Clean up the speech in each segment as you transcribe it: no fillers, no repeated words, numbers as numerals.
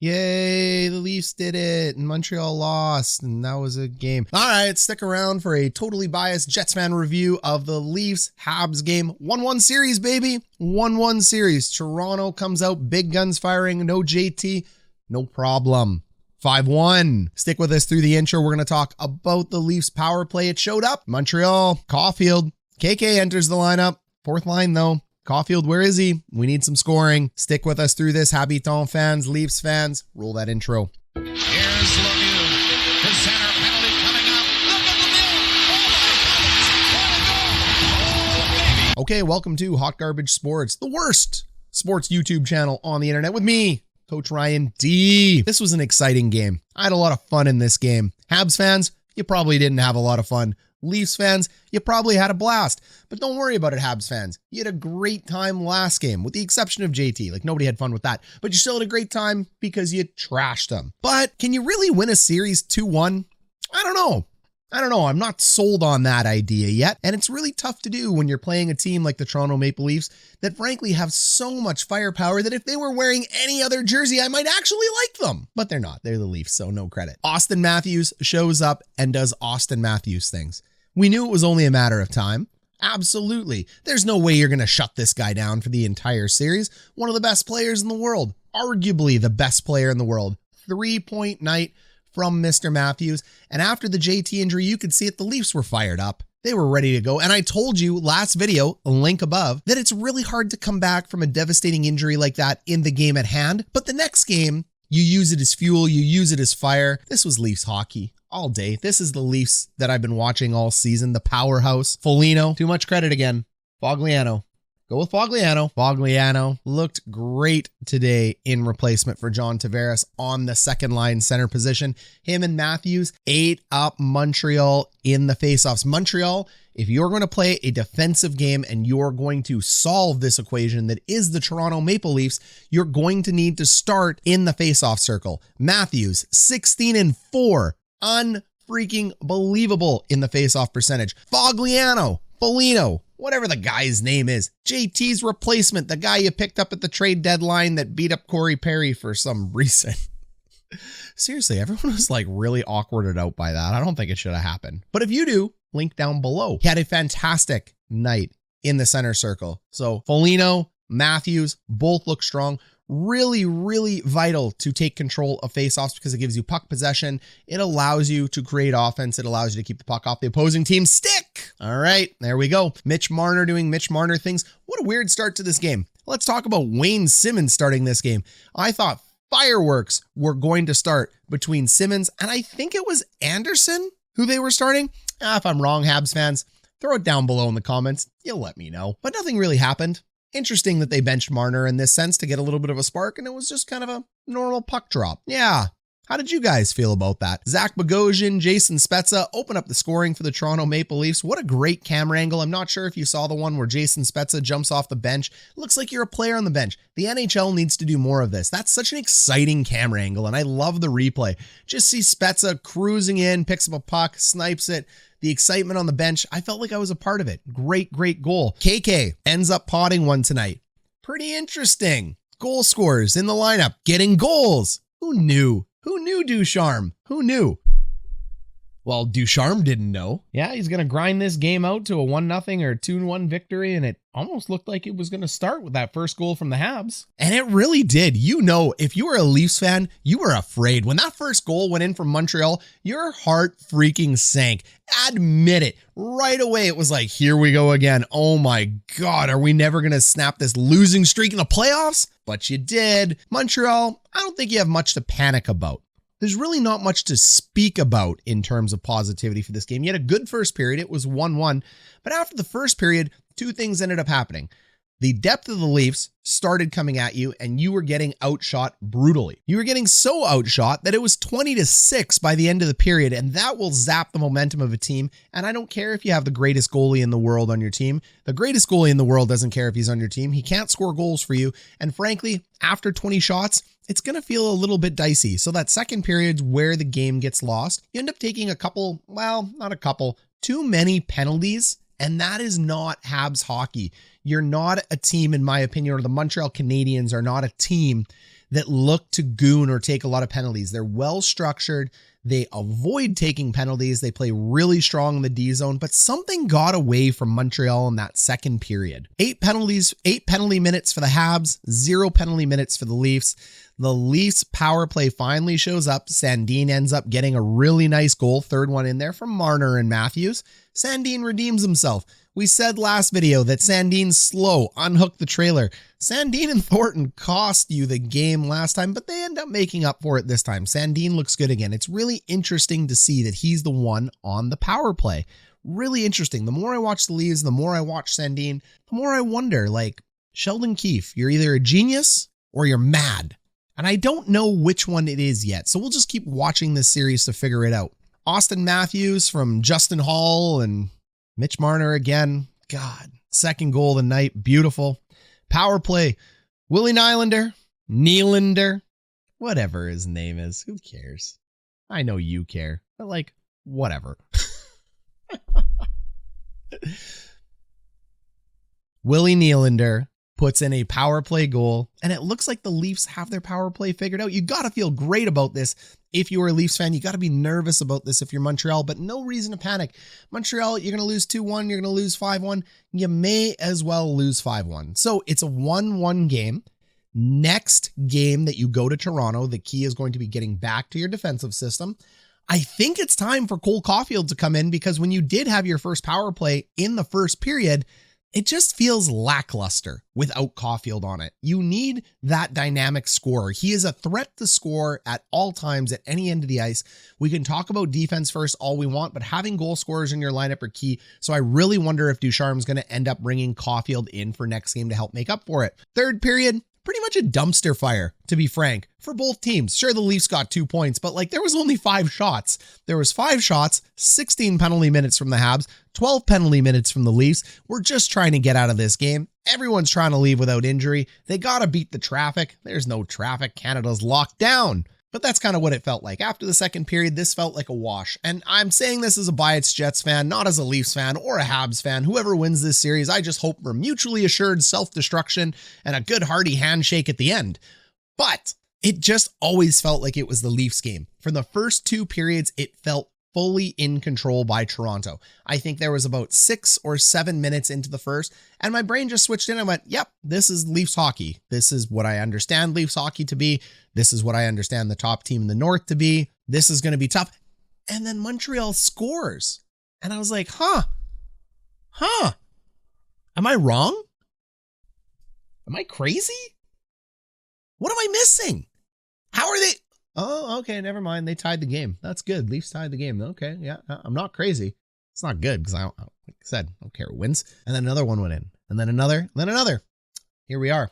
Yay, the Leafs did it, and Montreal lost, and that was a game. All right, stick around for a totally biased Jets fan review of the Leafs Habs game. 1-1 series, baby. 1-1 series. Toronto comes out, big guns firing, no JT, no problem. 5-1. Stick with us through the intro. We're going to talk about the Leafs power play. It showed up. Montreal, Caulfield, KK enters the lineup. Fourth line, though. Caulfield, where is he? We need some scoring. Stick with us through this. Habitant fans, Leafs fans, roll that intro. Here's Lemieux. The center penalty coming up. Look at Lemieux. Oh my God. Okay, welcome to Hot Garbage Sports, the worst sports YouTube channel on the internet with me, Coach Ryan D. This was an exciting game. I had a lot of fun in this game. Habs fans, you probably didn't have a lot of fun. Leafs fans, you probably had a blast. But don't worry about it, Habs fans. You had a great time last game, with the exception of JT. Like, nobody had fun with that. But you still had a great time because you trashed them. But can you really win a series 2-1? I don't know. I'm not sold on that idea yet. And it's really tough to do when you're playing a team like the Toronto Maple Leafs that frankly have so much firepower that if they were wearing any other jersey, I might actually like them. But they're not. They're the Leafs, so no credit. Auston Matthews shows up and does Auston Matthews things. We knew it was only a matter of time. Absolutely. There's no way you're going to shut this guy down for the entire series. One of the best players in the world. Arguably the best player in the world. 3-point night from Mr. Matthews. And after the JT injury, you could see it. The Leafs were fired up. They were ready to go. And I told you last video, a link above, that it's really hard to come back from a devastating injury like that in the game at hand. But the next game, you use it as fuel. You use it as fire. This was Leafs hockey. All day. This is the Leafs that I've been watching all season. The powerhouse. Foligno. Too much credit again. Fogliano. Go with Fogliano. Fogliano looked great today in replacement for John Tavares on the second line center position. Him and Matthews ate up Montreal in the faceoffs. Montreal, if you're going to play a defensive game and you're going to solve this equation that is the Toronto Maple Leafs, you're going to need to start in the faceoff circle. Matthews, 16-4. Unfreaking believable in the faceoff percentage. Fogliano, Foligno, whatever the guy's name is. JT's replacement, the guy you picked up at the trade deadline that beat up Corey Perry for some reason. Seriously, everyone was like really awkwarded out by that. I don't think it should have happened. But if you do, link down below. He had a fantastic night in the center circle. So Foligno, Matthews, both look strong. Really, really vital to take control of faceoffs because it gives you puck possession. It allows you to create offense. It allows you to keep the puck off the opposing team's stick. All right, there we go. Mitch Marner doing Mitch Marner things. What a weird start to this game. Let's talk about Wayne Simmonds starting this game. I thought fireworks were going to start between Simmonds and I think it was Anderson who they were starting. If I'm wrong, Habs fans, throw it down below in the comments. You'll let me know. But nothing really happened. Interesting that they benched Marner in this sense to get a little bit of a spark, and it was just kind of a normal puck drop. Yeah. How did you guys feel about that? Zach Bogosian, Jason Spezza open up the scoring for the Toronto Maple Leafs. What a great camera angle. I'm not sure if you saw the one where Jason Spezza jumps off the bench. Looks like you're a player on the bench. The NHL needs to do more of this. That's such an exciting camera angle, and I love the replay. Just see Spezza cruising in, picks up a puck, snipes it. The excitement on the bench, I felt like I was a part of it. Great, great goal. KK ends up potting one tonight. Pretty interesting. Goal scorers in the lineup, getting goals. Who knew? Who knew Ducharme? Who knew? Well, Ducharme didn't know. Yeah, he's going to grind this game out to a 1-0 or 2-1 victory, and it almost looked like it was going to start with that first goal from the Habs. And it really did. You know, if you were a Leafs fan, you were afraid. When that first goal went in from Montreal, your heart freaking sank. Admit it. Right away, it was like, here we go again. Oh my God, are we never going to snap this losing streak in the playoffs? But you did. Montreal, I don't think you have much to panic about. There's really not much to speak about in terms of positivity for this game. You had a good first period. It was 1-1. But after the first period, two things ended up happening. The depth of the Leafs started coming at you, and you were getting outshot brutally. You were getting so outshot that it was 20-6 by the end of the period, and that will zap the momentum of a team. And I don't care if you have the greatest goalie in the world on your team. The greatest goalie in the world doesn't care if he's on your team. He can't score goals for you. And frankly, after 20 shots, it's going to feel a little bit dicey. So that second period's where the game gets lost. You end up taking a couple, well, not a couple, too many penalties. And that is not Habs hockey. You're not a team, in my opinion, or the Montreal Canadiens are not a team that look to goon or take a lot of penalties. They're well structured. They avoid taking penalties. They play really strong in the D zone, but something got away from Montreal in that second period. 8 penalty minutes for the Habs, 0 penalty minutes for the Leafs. The Leafs power play finally shows up. Sandin ends up getting a really nice goal, third one in there from Marner and Matthews. Sandin redeems himself. We said last video that Sandin's slow, unhook the trailer. Sandin and Thornton cost you the game last time, but they end up making up for it this time. Sandin looks good again. It's really interesting to see that he's the one on the power play. Really interesting. The more I watch the Leafs, the more I watch Sandin, the more I wonder, like, Sheldon Keefe, you're either a genius or you're mad. And I don't know which one it is yet, so we'll just keep watching this series to figure it out. Auston Matthews from Justin Hall and Mitch Marner again. God, second goal of the night. Beautiful. Power play. Willie Nylander, whatever his name is. Who cares? I know you care, but like, whatever. Willie Nylander puts in a power play goal, and it looks like the Leafs have their power play figured out. You got to feel great about this if you're a Leafs fan. You got to be nervous about this if you're Montreal, but no reason to panic. Montreal, you're going to lose 2-1, you're going to lose 5-1. You may as well lose 5-1. So it's a 1-1 game. Next game that you go to Toronto, the key is going to be getting back to your defensive system. I think it's time for Cole Caulfield to come in, because when you did have your first power play in the first period, it just feels lackluster without Caulfield on it. You need that dynamic scorer. He is a threat to score at all times at any end of the ice. We can talk about defense first all we want, but having goal scorers in your lineup are key. So I really wonder if Ducharme is going to end up bringing Caulfield in for next game to help make up for it. Third period, pretty much a dumpster fire, to be frank, for both teams. Sure, the Leafs got 2 points, but like, there was only 5 shots. There was 5 shots, 16 penalty minutes from the Habs, 12 penalty minutes from the Leafs. We're just trying to get out of this game. Everyone's trying to leave without injury. They got to beat the traffic. There's no traffic. Canada's locked down. But that's kind of what it felt like. After the second period, this felt like a wash. And I'm saying this as a biased Jets fan, not as a Leafs fan or a Habs fan. Whoever wins this series, I just hope for mutually assured self-destruction and a good hearty handshake at the end. But it just always felt like it was the Leafs game. For the first 2 periods, it felt fully in control by Toronto. I think there was about 6 or 7 minutes into the first, and my brain just switched in and went, yep, this is Leafs hockey. This is what I understand Leafs hockey to be. This is what I understand the top team in the North to be. This is going to be tough. And then Montreal scores. And I was like, huh? Am I wrong? Am I crazy? What am I missing? How are they? Oh, okay, never mind. They tied the game. That's good. Leafs tied the game. Okay, yeah, I'm not crazy. It's not good because like I said, I don't care who wins. And then another one went in. And then another, and then another. Here we are.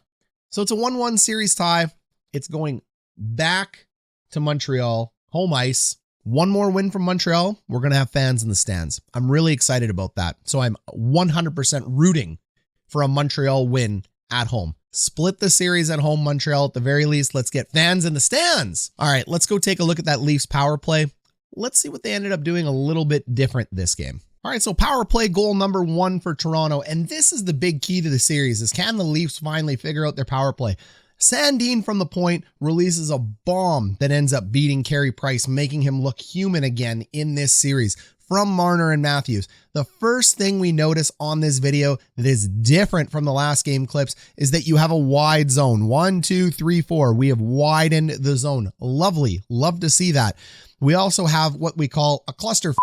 So it's a 1-1 series tie. It's going back to Montreal, home ice. One more win from Montreal. We're going to have fans in the stands. I'm really excited about that. So I'm 100% rooting for a Montreal win at home. Split the series at home, Montreal. At the very least, let's get fans in the stands. All right, let's go take a look at that Leafs power play. Let's see what they ended up doing a little bit different this game. All right, so power play goal number 1 for Toronto. And this is the big key to the series, is can the Leafs finally figure out their power play? Sandin from the point releases a bomb that ends up beating Carey Price, making him look human again in this series from Marner and Matthews. The first thing we notice on this video that is different from the last game clips is that you have a wide zone. 1, 2, 3, 4. We have widened the zone. Lovely. Love to see that. We also have what we call a cluster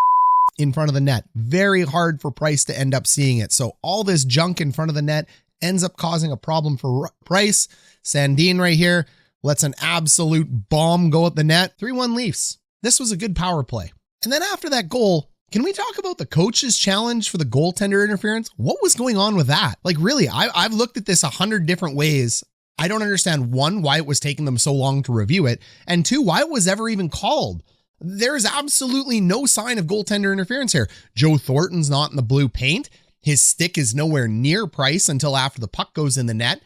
in front of the net. Very hard for Price to end up seeing it. So all this junk in front of the net ends up causing a problem for Price. Sandin right here lets an absolute bomb go at the net. 3-1 Leafs. This was a good power play. And then after that goal, can we talk about the coach's challenge for the goaltender interference? What was going on with that? Like, really, I've looked at this 100 different ways. I don't understand, 1, why it was taking them so long to review it, and 2, why it was ever even called. There's absolutely no sign of goaltender interference here. Joe Thornton's not in the blue paint. His stick is nowhere near Price until after the puck goes in the net.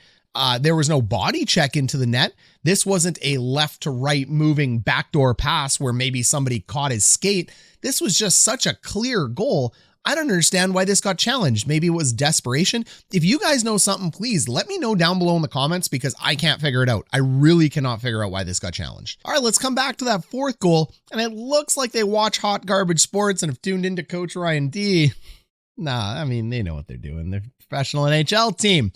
There was no body check into the net. This wasn't a left to right moving backdoor pass where maybe somebody caught his skate. This was just such a clear goal. I don't understand why this got challenged. Maybe it was desperation. If you guys know something, please let me know down below in the comments because I can't figure it out. I really cannot figure out why this got challenged. All right, let's come back to that fourth goal. And it looks like they watch Hot Garbage Sports and have tuned into Coach Ryan D. Nah, I mean, they know what they're doing. They're a professional NHL team.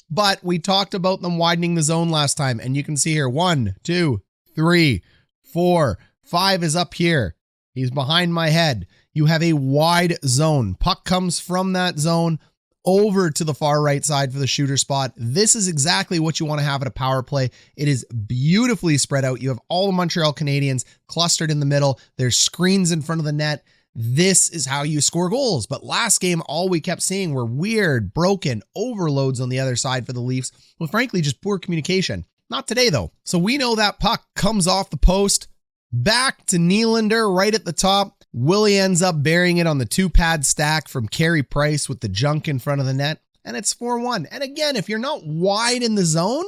But we talked about them widening the zone last time. And you can see here, 1, 2, 3, 4, 5 is up here. He's behind my head. You have a wide zone. Puck comes from that zone over to the far right side for the shooter spot. This is exactly what you want to have at a power play. It is beautifully spread out. You have all the Montreal Canadiens clustered in the middle. There's screens in front of the net. This is how you score goals. But last game, all we kept seeing were weird, broken overloads on the other side for the Leafs, with frankly just poor communication. Not today, though. So we know that puck comes off the post, back to Nylander right at the top. Willie ends up burying it on the 2-pad stack from Carey Price with the junk in front of the net, and it's 4-1. And again, if you're not wide in the zone,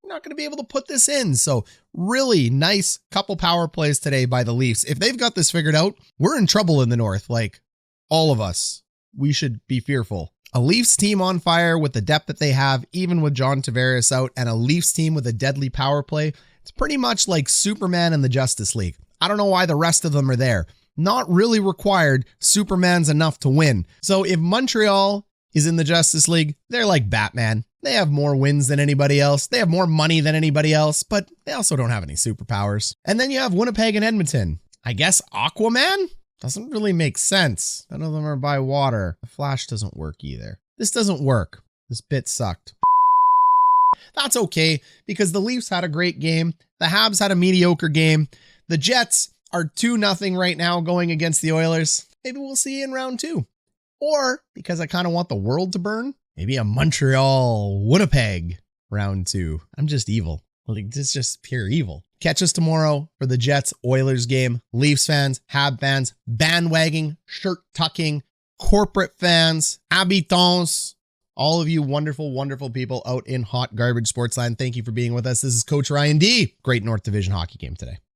you're not going to be able to put this in. So really nice couple power plays today by the Leafs. If they've got this figured out, we're in trouble in the North. Like, all of us. We should be fearful. A Leafs team on fire with the depth that they have, even with John Tavares out, and a Leafs team with a deadly power play. It's pretty much like Superman and the Justice League. I don't know why the rest of them are there. Not really required. Superman's enough to win. So if Montreal is in the Justice League, they're like Batman. They have more wins than anybody else. They have more money than anybody else, but they also don't have any superpowers. And then you have Winnipeg and Edmonton. I guess Aquaman? Doesn't really make sense. None of them are by water. The Flash doesn't work either. This doesn't work. This bit sucked. That's okay, because the Leafs had a great game. The Habs had a mediocre game. The Jets are 2-0 right now going against the Oilers. Maybe we'll see you in round 2. Or, because I kind of want the world to burn, maybe a Montreal-Winnipeg round 2. I'm just evil. Like, it's just pure evil. Catch us tomorrow for the Jets-Oilers game. Leafs fans, Hab fans, bandwagging, shirt-tucking, corporate fans, habitants, all of you wonderful, wonderful people out in Hot Garbage Sportsland. Thank you for being with us. This is Coach Ryan D. Great North Division hockey game today.